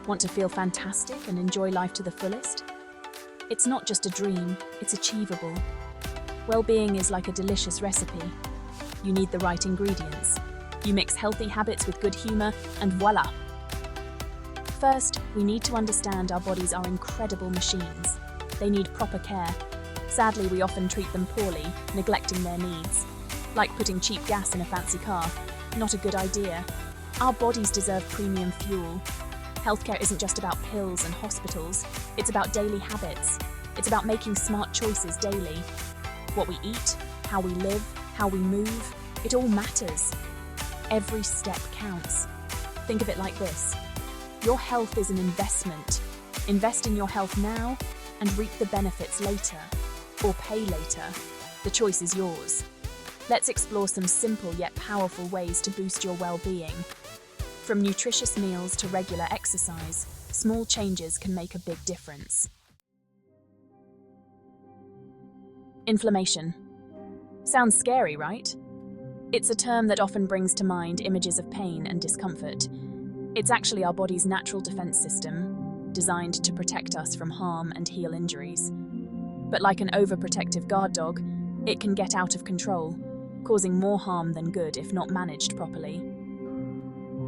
Want to feel fantastic and enjoy life to the fullest? It's not just a dream, it's achievable. Well-being is like a delicious recipe. You need the right ingredients. You mix healthy habits with good humor, and voila! First, we need to understand our bodies are incredible machines. They need proper care. Sadly, we often treat them poorly, neglecting their needs. Like putting cheap gas in a fancy car. Not a good idea. Our bodies deserve premium fuel. Healthcare isn't just about pills and hospitals. It's about daily habits. It's about making smart choices daily. What we eat, how we live, how we move, it all matters. Every step counts. Think of it like this. Your health is an investment. Invest in your health now and reap the benefits later, or pay later. The choice is yours. Let's explore some simple yet powerful ways to boost your well-being. From nutritious meals to regular exercise, small changes can make a big difference. Inflammation. Sounds scary, right? It's a term that often brings to mind images of pain and discomfort. It's actually our body's natural defense system, designed to protect us from harm and heal injuries. But like an overprotective guard dog, it can get out of control, causing more harm than good if not managed properly.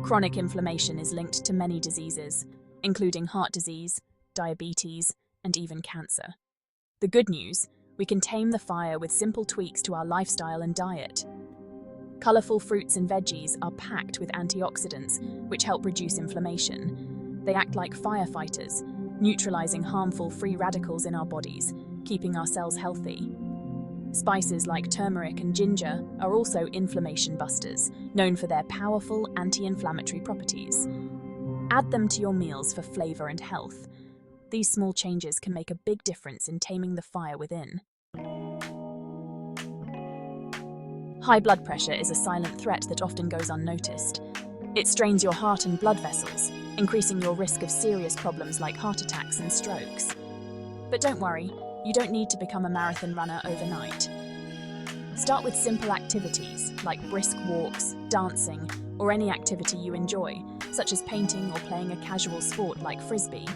Chronic inflammation is linked to many diseases, including heart disease, diabetes, and even cancer. The good news, we can tame the fire with simple tweaks to our lifestyle and diet. Colorful fruits and veggies are packed with antioxidants, which help reduce inflammation. They act like firefighters, neutralizing harmful free radicals in our bodies, keeping our cells healthy. Spices like turmeric and ginger are also inflammation busters, known for their powerful anti-inflammatory properties. Add them to your meals for flavor and health. These small changes can make a big difference in taming the fire within. High blood pressure is a silent threat that often goes unnoticed. It strains your heart and blood vessels, increasing your risk of serious problems like heart attacks and strokes. But don't worry, you don't need to become a marathon runner overnight. Start with simple activities like brisk walks, dancing, or any activity you enjoy, such as painting or playing a casual sport like frisbee.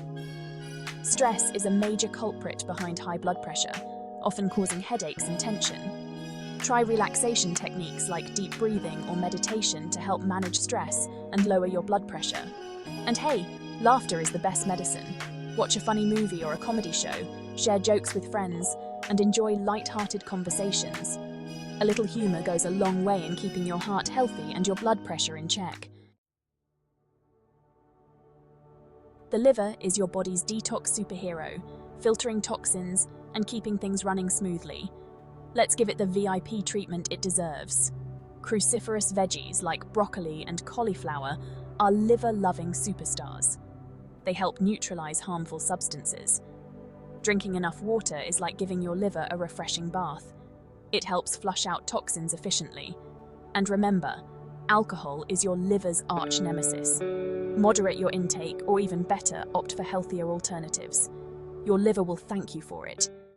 Stress is a major culprit behind high blood pressure, often causing headaches and tension. Try relaxation techniques like deep breathing or meditation to help manage stress and lower your blood pressure. And hey, laughter is the best medicine. Watch a funny movie or a comedy show, share jokes with friends, and enjoy light-hearted conversations. A little humor goes a long way in keeping your heart healthy and your blood pressure in check. The liver is your body's detox superhero, filtering toxins and keeping things running smoothly. Let's give it the VIP treatment it deserves. Cruciferous veggies like broccoli and cauliflower are liver-loving superstars. They help neutralize harmful substances. Drinking enough water is like giving your liver a refreshing bath. It helps flush out toxins efficiently. And remember, alcohol is your liver's arch nemesis. Moderate your intake, or even better, opt for healthier alternatives. Your liver will thank you for it.